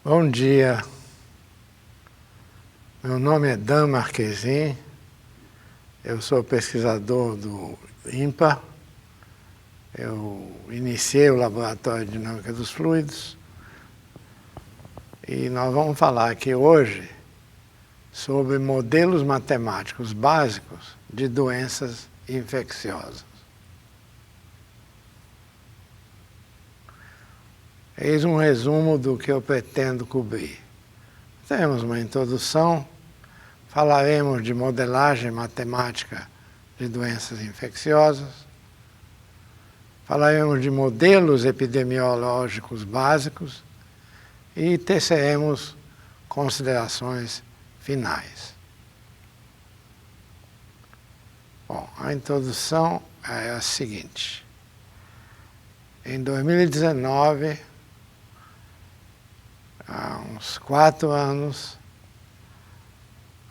Bom dia, meu nome é Dan Marquezin, eu sou pesquisador do INPA, eu iniciei o Laboratório de Dinâmica dos Fluidos e nós vamos falar aqui hoje sobre modelos matemáticos básicos de doenças infecciosas. Eis um resumo do que eu pretendo cobrir. Temos uma introdução, falaremos de modelagem matemática de doenças infecciosas, falaremos de modelos epidemiológicos básicos e teceremos considerações finais. Bom, a introdução é a seguinte. Em 2019, há uns 4 anos,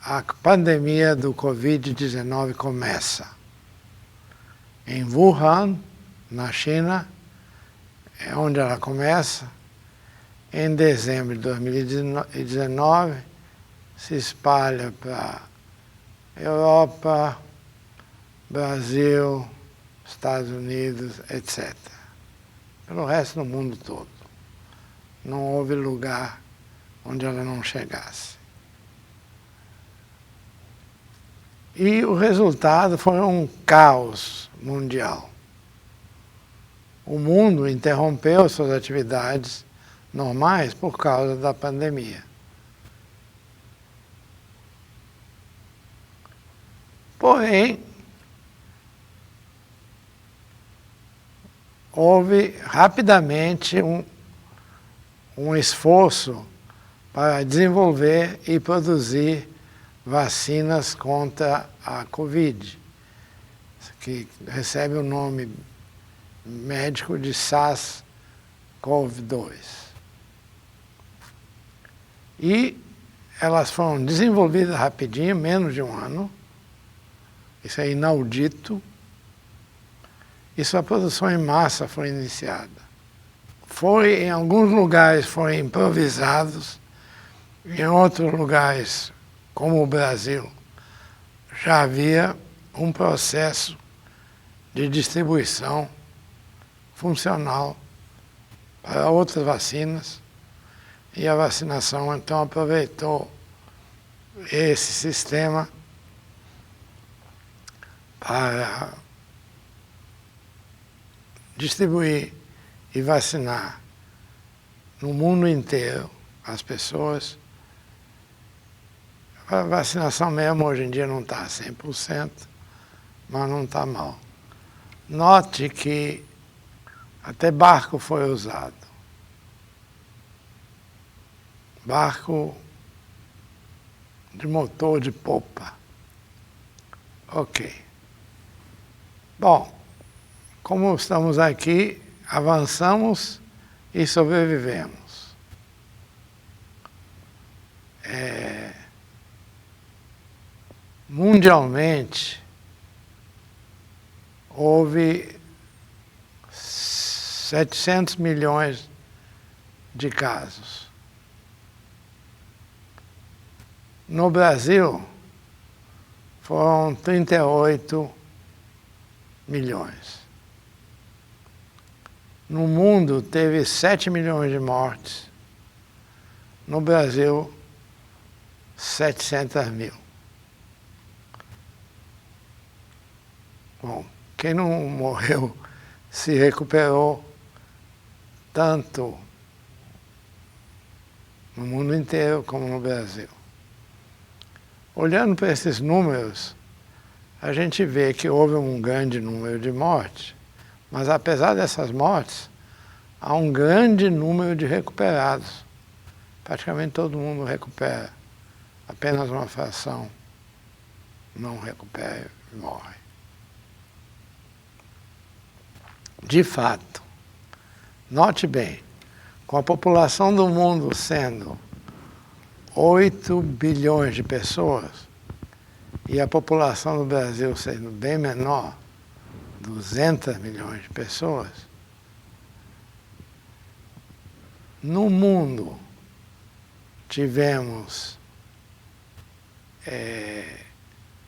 a pandemia do Covid-19 começa. Em Wuhan, na China, é onde ela começa. Em dezembro de 2019, se espalha para Europa, Brasil, Estados Unidos, etc. Pelo resto do mundo todo. Não houve lugar onde ela não chegasse. E o resultado foi um caos mundial. O mundo interrompeu suas atividades normais por causa da pandemia. Porém, houve rapidamente um esforço para desenvolver e produzir vacinas contra a Covid, que recebe o nome médico de SARS-CoV-2. E elas foram desenvolvidas rapidinho, menos de um ano, isso é inaudito, e sua produção em massa foi iniciada. Em alguns lugares foram improvisados, em outros lugares, como o Brasil, já havia um processo de distribuição funcional para outras vacinas, e a vacinação então aproveitou esse sistema para distribuir e vacinar no mundo inteiro as pessoas. A vacinação mesmo hoje em dia não está 100%, mas não está mal. Note que até barco foi usado. Barco de motor de popa. Ok. Bom, como estamos aqui, avançamos e sobrevivemos. Mundialmente, houve 700 milhões de casos. No Brasil, foram 38 milhões. No mundo, teve 7 milhões de mortes. No Brasil, 700 mil. Bom, quem não morreu se recuperou tanto no mundo inteiro como no Brasil. Olhando para esses números, a gente vê que houve um grande número de mortes, mas apesar dessas mortes, há um grande número de recuperados. Praticamente todo mundo recupera. Apenas uma fração não recupera e morre. De fato, note bem, com a população do mundo sendo 8 bilhões de pessoas e a população do Brasil sendo bem menor, 200 milhões de pessoas, no mundo tivemos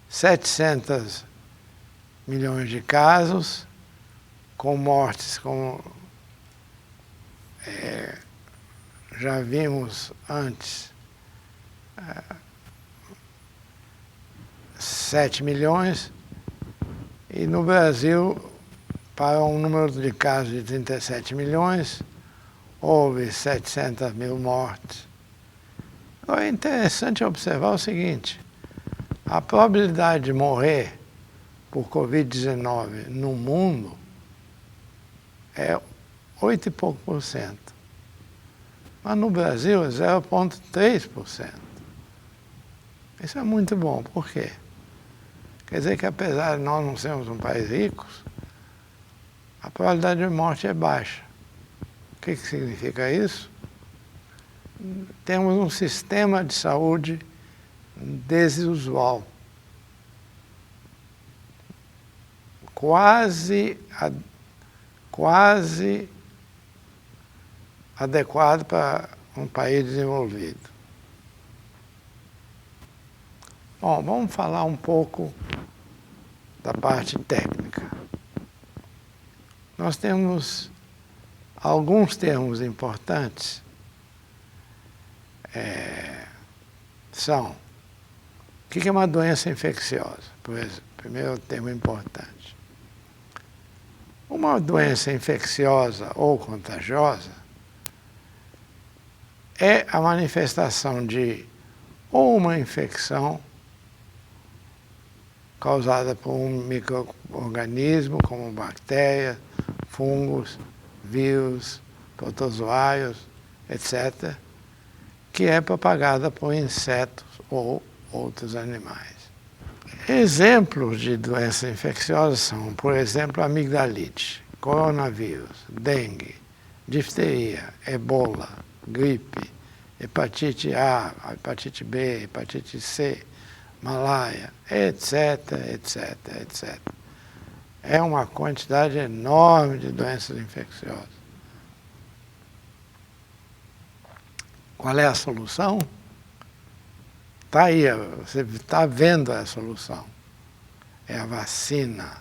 700 milhões de casos, com mortes, como já vimos antes, 7 milhões, e no Brasil, para um número de casos de 37 milhões, houve 700 mil mortes. Agora é interessante observar o seguinte: a probabilidade de morrer por Covid-19 no mundo é 8 e pouco por cento. Mas no Brasil é 0,3%. Isso é muito bom. Por quê? Quer dizer que apesar de nós não sermos um país rico, a probabilidade de morte é baixa. O que significa isso? Temos um sistema de saúde desusual. Quase adequado para um país desenvolvido. Bom, vamos falar um pouco da parte técnica. Nós temos alguns termos importantes. São: o que é uma doença infecciosa? Por exemplo, primeiro termo importante. Uma doença infecciosa ou contagiosa é a manifestação de ou uma infecção causada por um micro-organismo, como bactérias, fungos, vírus, protozoários, etc., que é propagada por insetos ou outros animais. Exemplos de doenças infecciosas são, por exemplo, amigdalite, coronavírus, dengue, difteria, ebola, gripe, hepatite A, hepatite B, hepatite C, malária, etc., etc., etc. É uma quantidade enorme de doenças infecciosas. Qual é a solução? Está aí, você está vendo a solução. É a vacina.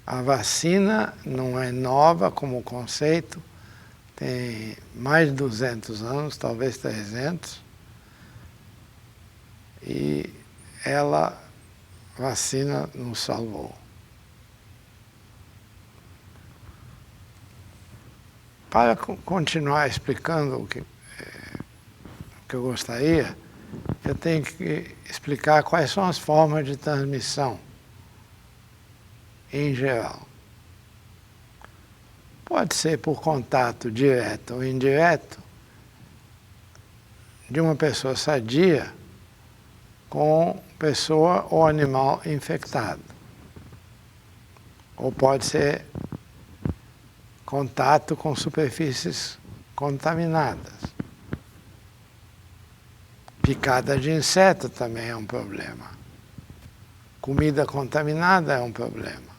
A vacina não é nova como conceito, tem mais de 200 anos, talvez 300, e ela, vacina, nos salvou. Para continuar explicando o que eu gostaria, eu tenho que explicar quais são as formas de transmissão em geral. Pode ser por contato direto ou indireto de uma pessoa sadia com pessoa ou animal infectado. Ou pode ser contato com superfícies contaminadas. Picada de inseto também é um problema. Comida contaminada é um problema.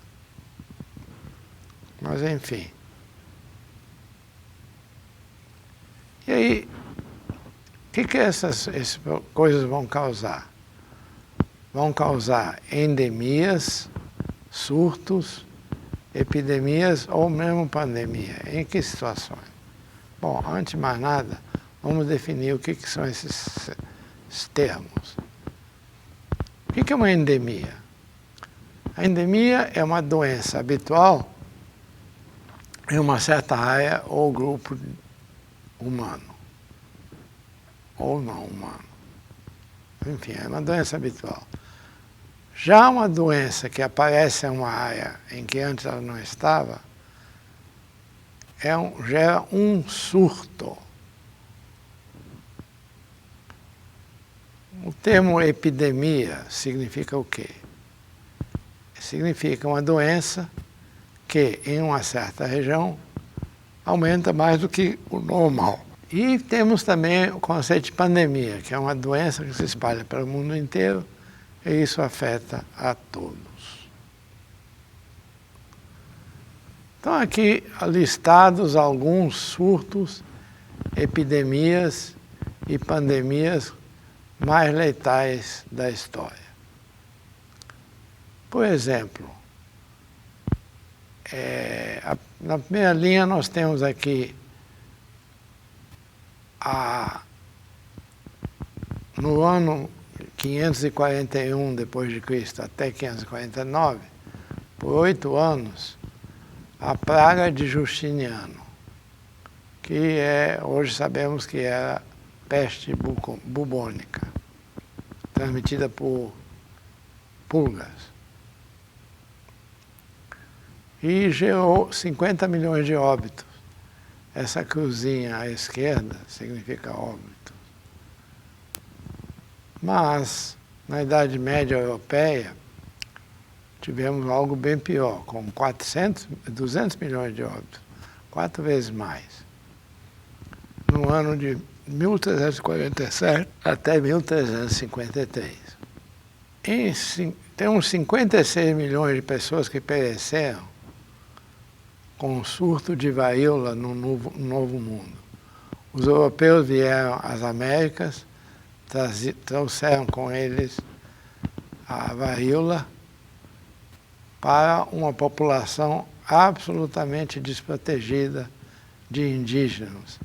Mas enfim. E aí, o que essas coisas vão causar? Vão causar endemias, surtos, epidemias ou mesmo pandemia. Em que situações? Bom, antes de mais nada, vamos definir o que são esses termos. O que é uma endemia? A endemia é uma doença habitual em uma certa área ou grupo humano, ou não humano. Enfim, é uma doença habitual. Já uma doença que aparece em uma área em que antes ela não estava, gera um surto. O termo epidemia significa o quê? Significa uma doença que, em uma certa região, aumenta mais do que o normal. E temos também o conceito de pandemia, que é uma doença que se espalha pelo mundo inteiro e isso afeta a todos. Então aqui listados alguns surtos epidemias e pandemias mais letais da história. Por exemplo, na primeira linha nós temos aqui no ano 541 depois de Cristo até 549, por 8 anos, a praga de Justiniano, que hoje sabemos que era peste bubônica, transmitida por pulgas. E gerou 50 milhões de óbitos. Essa cruzinha à esquerda significa óbito. Mas, na Idade Média Europeia, tivemos algo bem pior, com 200 milhões de óbitos, 4 vezes mais. No ano de 1347 até 1353. Tem uns 56 milhões de pessoas que pereceram com o surto de varíola no Novo Mundo. Os europeus vieram às Américas, trouxeram com eles a varíola para uma população absolutamente desprotegida de indígenas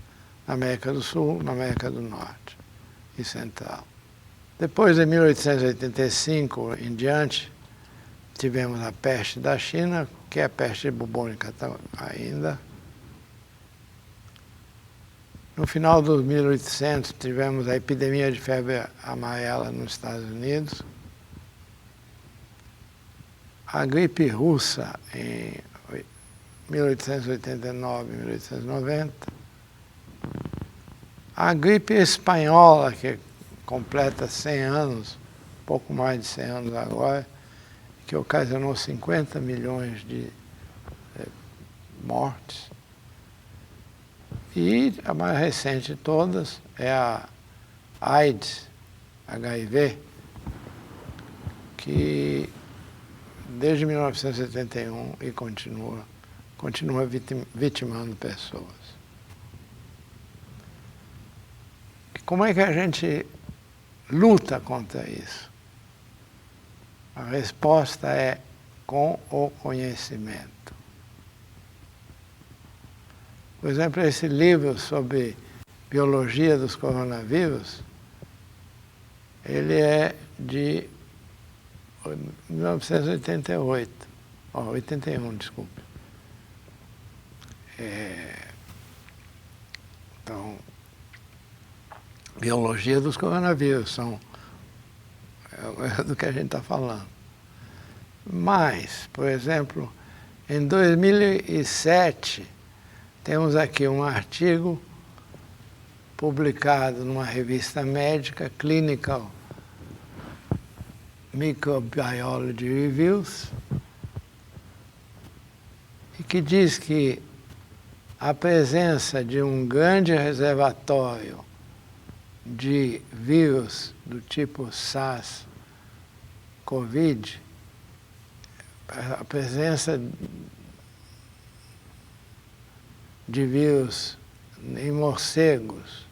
na América do Sul, na América do Norte e Central. Depois de 1885 em diante, tivemos a peste da China, que é a peste bubônica ainda. No final dos 1800, tivemos a epidemia de febre amarela nos Estados Unidos. A gripe russa em 1889, 1890. A gripe espanhola, que completa 100 anos, pouco mais de 100 anos agora, que ocasionou 50 milhões de mortes. E a mais recente de todas é a AIDS, HIV, que desde 1971 e continua vitimando pessoas. Como é que a gente luta contra isso? A resposta é com o conhecimento. Por exemplo, esse livro sobre biologia dos coronavírus, ele é de 1988, 81, desculpe. Então, biologia dos coronavírus, é do que a gente está falando. Mas, por exemplo, em 2007, temos aqui um artigo publicado numa revista médica, Clinical Microbiology Reviews, e que diz que a presença de um grande reservatório de vírus do tipo SARS-CoV, a presença de vírus em morcegos,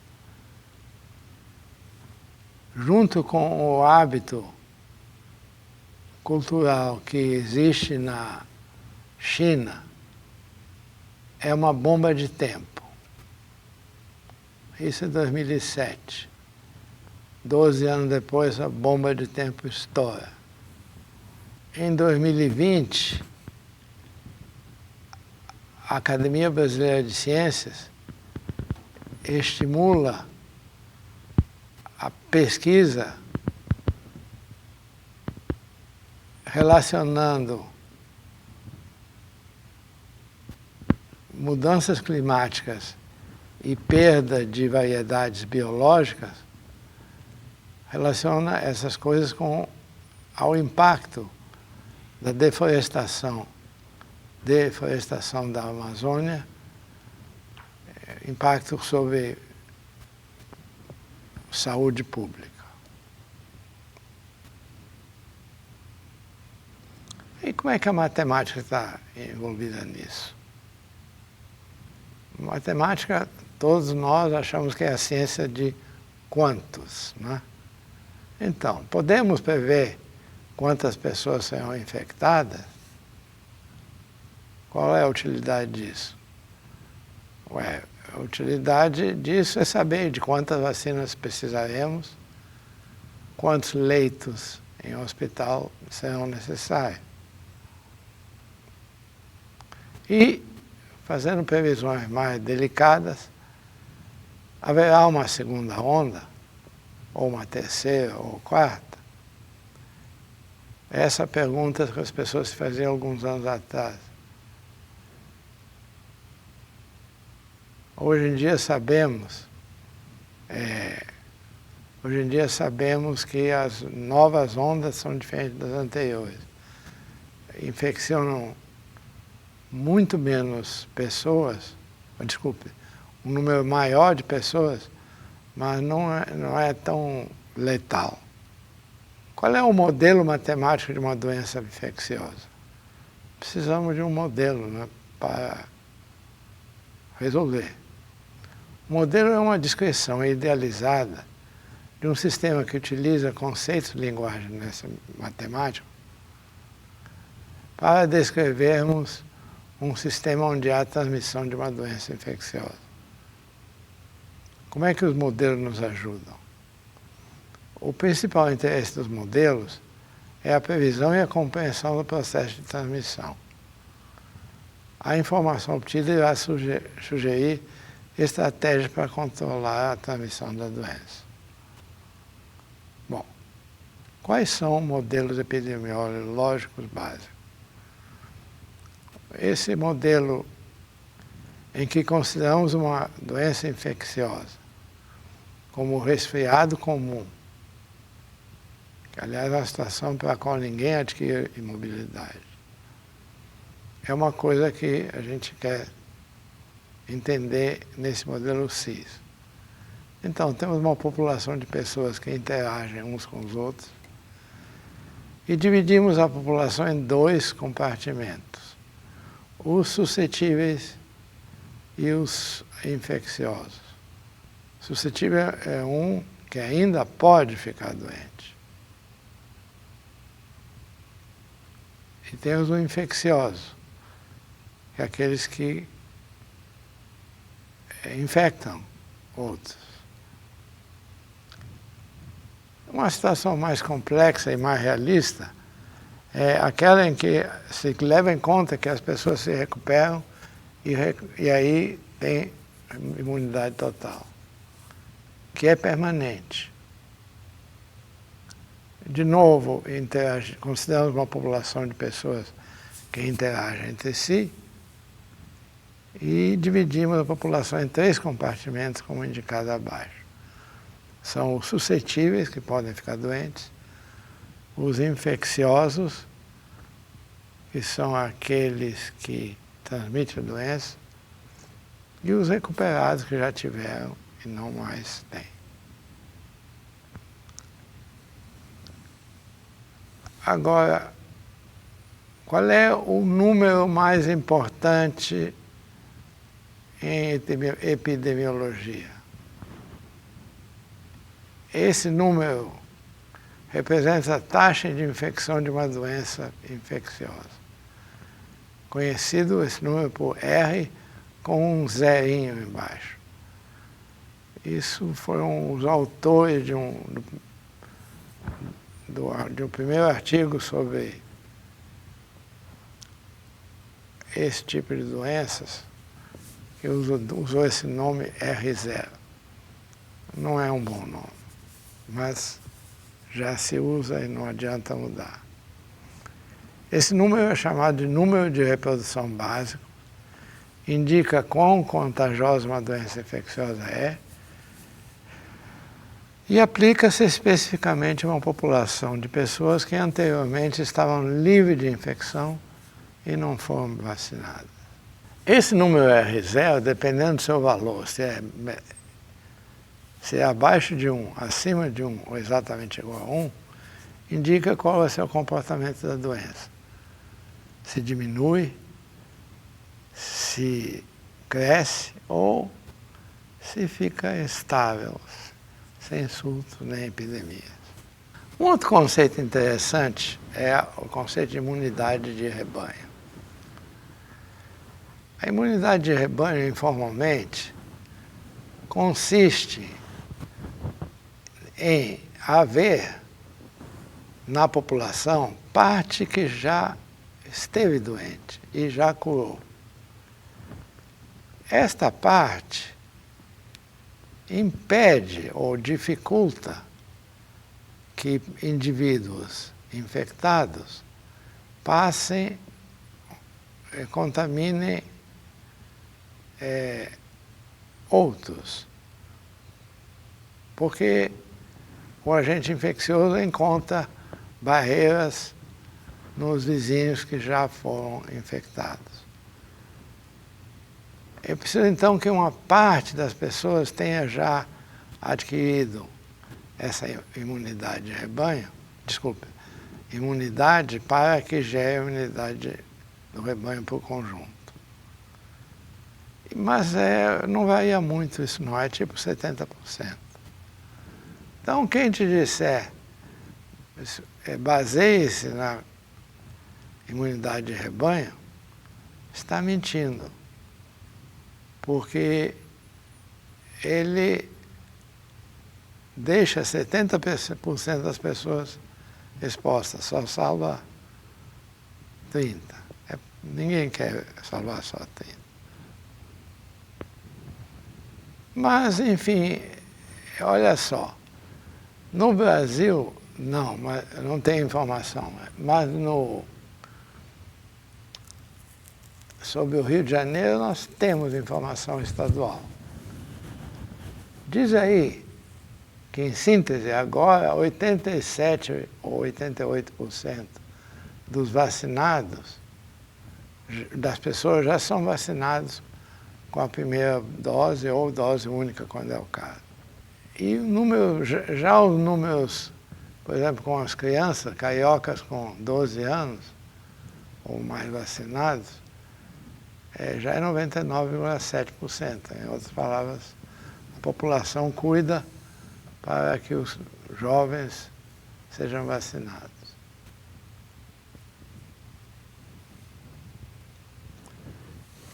junto com o hábito cultural que existe na China, é uma bomba de tempo. Isso é 2007. 12 anos depois, a bomba de tempo estoura. Em 2020, a Academia Brasileira de Ciências estimula a pesquisa relacionando mudanças climáticas e perda de variedades biológicas, relaciona essas coisas ao impacto da deforestação da Amazônia, impacto sobre saúde pública. E como é que a matemática está envolvida nisso? Matemática, todos nós achamos que é a ciência de quantos, né? Então, podemos prever quantas pessoas serão infectadas? Qual é a utilidade disso? A utilidade disso é saber de quantas vacinas precisaremos, quantos leitos em hospital serão necessários. E, fazendo previsões mais delicadas, haverá uma segunda onda, ou uma terceira, ou quarta? Essa pergunta que as pessoas se faziam alguns anos atrás. Hoje em dia sabemos que as novas ondas são diferentes das anteriores. Infeccionam muito menos pessoas, um número maior de pessoas, mas não é tão letal. Qual é o modelo matemático de uma doença infecciosa? Precisamos de um modelo, né, para resolver. O modelo é uma descrição idealizada de um sistema que utiliza conceitos de linguagem nessa matemática para descrevermos um sistema onde há transmissão de uma doença infecciosa. Como é que os modelos nos ajudam? O principal interesse dos modelos é a previsão e a compreensão do processo de transmissão. A informação obtida irá sugerir estratégias para controlar a transmissão da doença. Bom, quais são modelos epidemiológicos básicos? Esse modelo em que consideramos uma doença infecciosa como resfriado comum, que aliás é uma situação para a qual ninguém adquire imobilidade. É uma coisa que a gente quer entender nesse modelo CIS. Então, temos uma população de pessoas que interagem uns com os outros e dividimos a população em dois compartimentos: os suscetíveis e os infecciosos. Suscetível é um que ainda pode ficar doente. E temos o infeccioso, que é aqueles que infectam outros. Uma situação mais complexa e mais realista é aquela em que se leva em conta que as pessoas se recuperam e aí tem imunidade total, que é permanente. De novo, consideramos uma população de pessoas que interagem entre si e dividimos a população em três compartimentos, como indicado abaixo. São os suscetíveis, que podem ficar doentes, os infecciosos, que são aqueles que transmitem a doença, e os recuperados, que já tiveram e não mais têm. Agora, qual é o número mais importante em epidemiologia? Esse número representa a taxa de infecção de uma doença infecciosa. Conhecido esse número por R com um zerinho embaixo. Isso foram os autores de um primeiro artigo sobre esse tipo de doenças, que usou esse nome R0. Não é um bom nome, mas já se usa e não adianta mudar. Esse número é chamado de número de reprodução básico, indica quão contagiosa uma doença infecciosa é e aplica-se especificamente a uma população de pessoas que anteriormente estavam livres de infecção e não foram vacinadas. Esse número R0, dependendo do seu valor, se é abaixo de 1, acima de 1 ou exatamente igual a 1, indica qual vai ser o comportamento da doença. Se diminui, se cresce ou se fica estável, sem surtos nem epidemias. Um outro conceito interessante é o conceito de imunidade de rebanho. A imunidade de rebanho, informalmente, consiste em haver na população parte que já esteve doente e já curou. Esta parte impede ou dificulta que indivíduos infectados passem, contaminem outros, porque o agente infeccioso encontra barreiras nos vizinhos que já foram infectados. É preciso então que uma parte das pessoas tenha já adquirido essa imunidade de rebanho, imunidade para que gere a imunidade do rebanho para o conjunto. Mas não varia muito isso não, é tipo 70%. Então quem te disser, baseie-se na imunidade de rebanho, está mentindo. Porque ele deixa 70% das pessoas expostas, só salva 30%. Ninguém quer salvar só 30%. Mas, enfim, olha só, no Brasil, não tem informação, mas sobre o Rio de Janeiro nós temos informação estadual. Diz aí que, em síntese, agora 87% ou 88% dos vacinados, das pessoas já são vacinados com a primeira dose ou dose única, quando é o caso. E já os números, por exemplo, com as crianças cariocas com 12 anos ou mais vacinados, já é 99,7%. Em outras palavras, a população cuida para que os jovens sejam vacinados.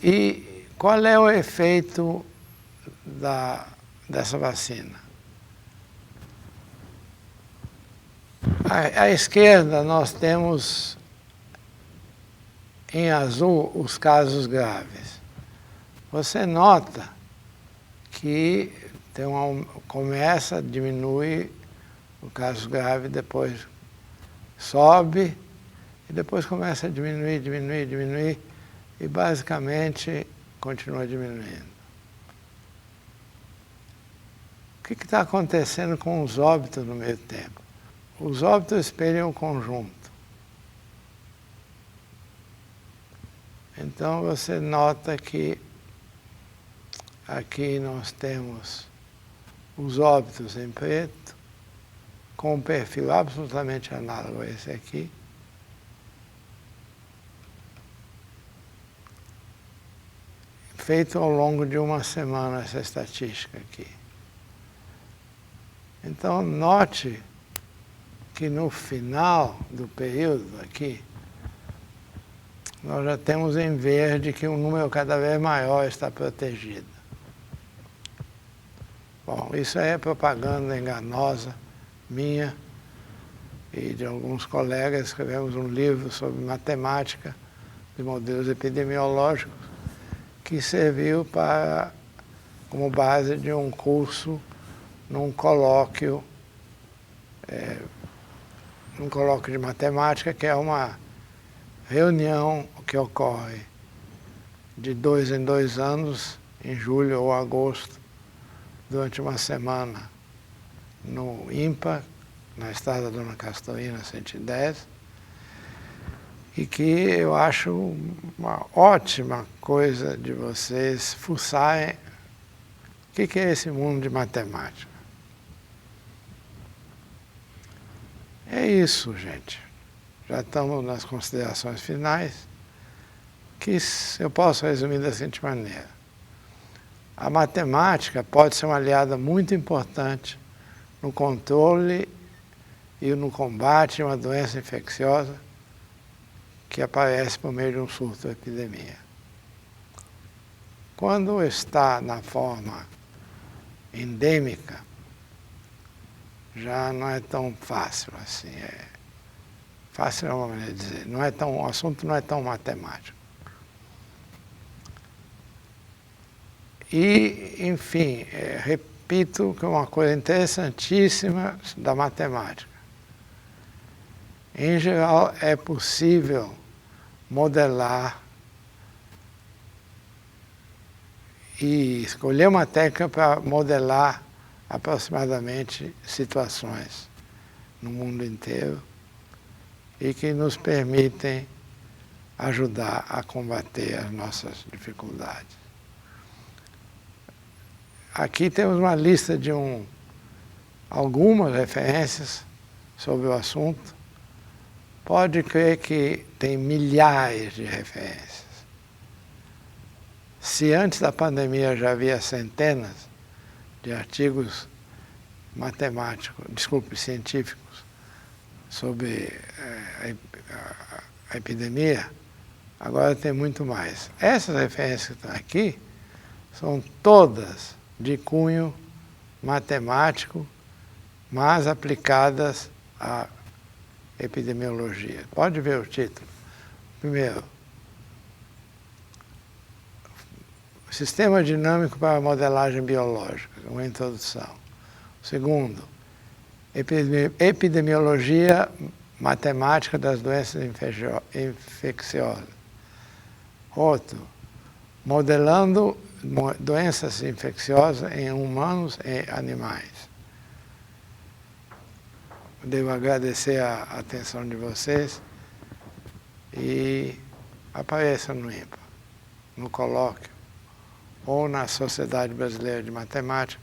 E qual é o efeito dessa vacina? À esquerda nós temos em azul os casos graves. Você nota que começa, diminui o caso grave, depois sobe e depois começa a diminuir e basicamente continua diminuindo. O que está acontecendo com os óbitos no meio tempo? Os óbitos espelham o conjunto. Então você nota que aqui nós temos os óbitos em preto, com um perfil absolutamente análogo a esse aqui. Feito ao longo de uma semana essa estatística aqui. Então note que no final do período aqui, nós já temos em verde que um número cada vez maior está protegido. Bom, isso é propaganda enganosa minha e de alguns colegas. Escrevemos um livro sobre matemática de modelos epidemiológicos que serviu como base de um curso num colóquio de matemática, que é uma reunião que ocorre de 2 em 2 anos, em julho ou agosto, durante uma semana, no IMPA, na Estrada Dona Castorina 110, e que eu acho uma ótima coisa de vocês fuçarem o que é esse mundo de matemática. É isso, gente. Já estamos nas considerações finais, que eu posso resumir da seguinte maneira. A matemática pode ser uma aliada muito importante no controle e no combate de uma doença infecciosa que aparece por meio de um surto ou epidemia. Quando está na forma endêmica, já não é tão fácil assim. Fácil é uma maneira de dizer. O assunto não é tão matemático. E, enfim, repito que é uma coisa interessantíssima da matemática. Em geral, é possível modelar e escolher uma técnica para modelar aproximadamente situações no mundo inteiro e que nos permitem ajudar a combater as nossas dificuldades. Aqui temos uma lista de algumas referências sobre o assunto. Pode crer que tem milhares de referências. Se antes da pandemia já havia centenas de artigos científicos sobre a epidemia, agora tem muito mais. Essas referências que estão aqui são todas de cunho matemático, mas aplicadas à epidemiologia. Pode ver o título. Primeiro, Sistema Dinâmico para a Modelagem Biológica, uma introdução. Segundo, Epidemiologia Matemática das Doenças Infecciosas. Outro, Modelando Doenças Infecciosas em Humanos e Animais. Devo agradecer a atenção de vocês e apareçam no IMPA, no colóquio, ou na Sociedade Brasileira de Matemática,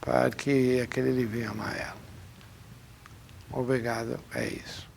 para adquirir aquele livrinho amarelo. Obrigado, é isso.